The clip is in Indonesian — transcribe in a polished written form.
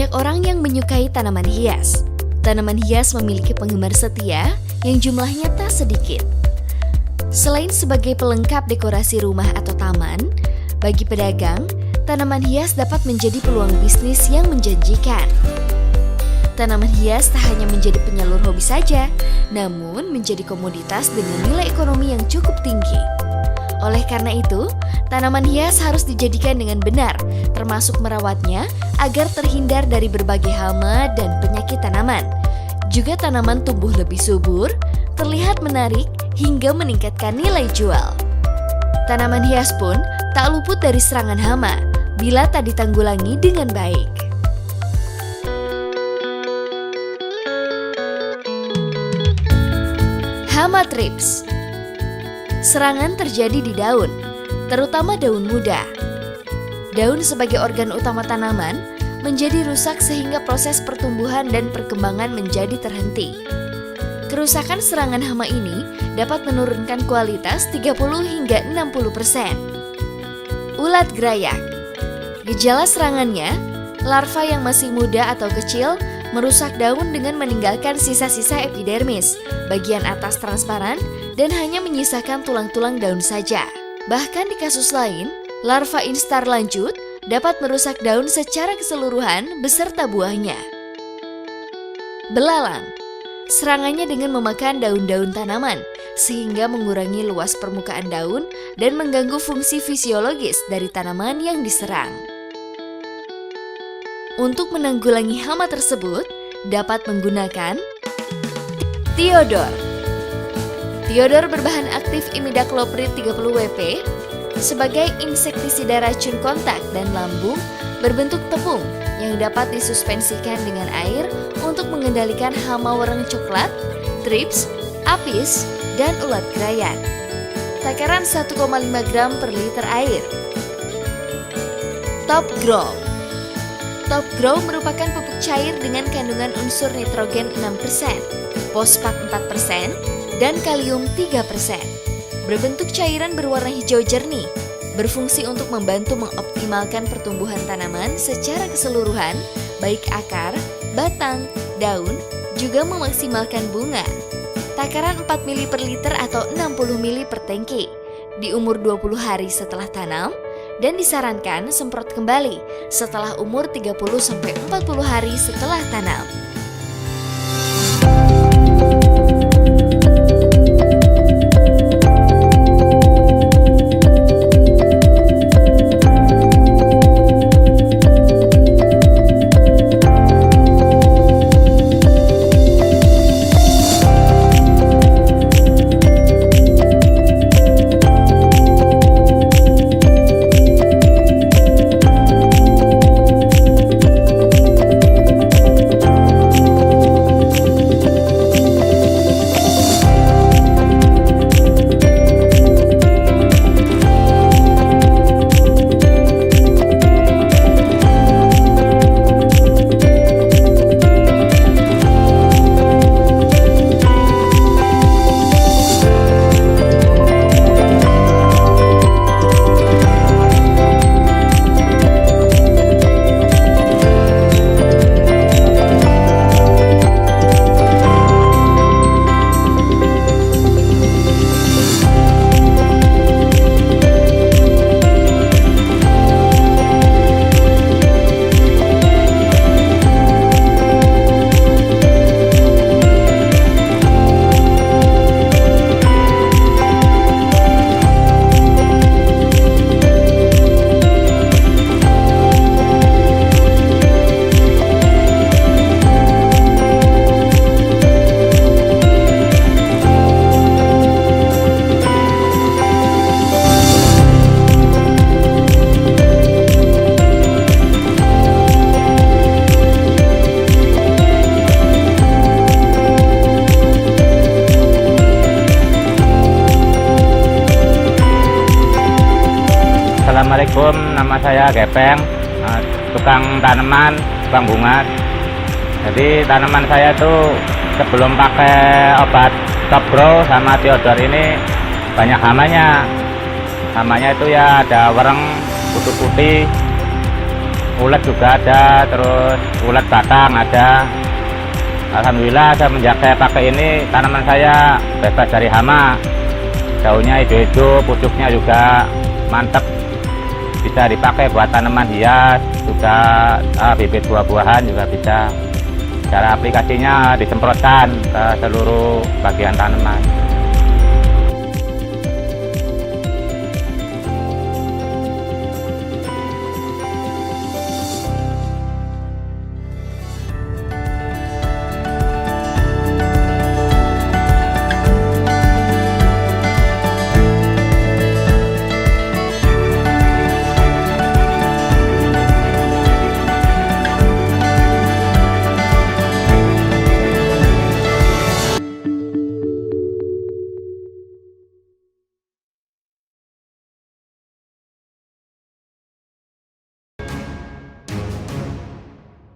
Banyak orang yang menyukai tanaman hias. Tanaman hias memiliki penggemar setia yang jumlahnya tak sedikit. Selain sebagai pelengkap dekorasi rumah atau taman, bagi pedagang, tanaman hias dapat menjadi peluang bisnis yang menjanjikan. Tanaman hias tak hanya menjadi penyalur hobi saja, namun menjadi komoditas dengan nilai ekonomi yang cukup tinggi. Oleh karena itu, tanaman hias harus dijadikan dengan benar, termasuk merawatnya agar terhindar dari berbagai hama dan penyakit tanaman. Juga tanaman tumbuh lebih subur, terlihat menarik, hingga meningkatkan nilai jual. Tanaman hias pun tak luput dari serangan hama bila tak ditanggulangi dengan baik. Hama thrips. Serangan terjadi di daun, terutama daun muda. Daun sebagai organ utama tanaman menjadi rusak sehingga proses pertumbuhan dan perkembangan menjadi terhenti. Kerusakan serangan hama ini dapat menurunkan kualitas 30 hingga 60%. Ulat gerayak. Gejala serangannya, larva yang masih muda atau kecil merusak daun dengan meninggalkan sisa-sisa epidermis, bagian atas transparan, dan hanya menyisakan tulang-tulang daun saja. Bahkan di kasus lain, larva instar lanjut dapat merusak daun secara keseluruhan beserta buahnya. Belalang. Serangannya dengan memakan daun-daun tanaman, sehingga mengurangi luas permukaan daun dan mengganggu fungsi fisiologis dari tanaman yang diserang. Untuk menanggulangi hama tersebut, dapat menggunakan Thiodor. Thiodor berbahan aktif imidacloprid 30 WP sebagai insektisida racun kontak dan lambung berbentuk tepung yang dapat disuspensikan dengan air untuk mengendalikan hama warna coklat, thrips, apis, dan ulat gerayak. Takaran 1,5 gram per liter air. Top Grow. Top Grow merupakan pupuk cair dengan kandungan unsur nitrogen 6%, fosfat 4%, dan kalium 3%. Berbentuk cairan berwarna hijau jernih, berfungsi untuk membantu mengoptimalkan pertumbuhan tanaman secara keseluruhan, baik akar, batang, daun, juga memaksimalkan bunga. Takaran 4 ml per liter atau 60 ml per tangki, di umur 20 hari setelah tanam, dan disarankan semprot kembali setelah umur 30-40 hari setelah tanam. Assalamualaikum, nama saya Gepeng, tukang tanaman, tukang bunga. Jadi tanaman saya tuh sebelum pakai obat Top Grow sama Thiodor ini banyak hamanya. Hamanya itu ya ada wereng, kutu putih, ulet juga ada, terus ulet batang ada. Alhamdulillah semenjak saya pakai ini tanaman saya bebas dari hama. Daunnya hijau-hijau, pucuknya juga mantap, bisa dipakai buat tanaman hias, juga bibit buah-buahan juga bisa. Cara aplikasinya disemprotkan ke seluruh bagian tanaman.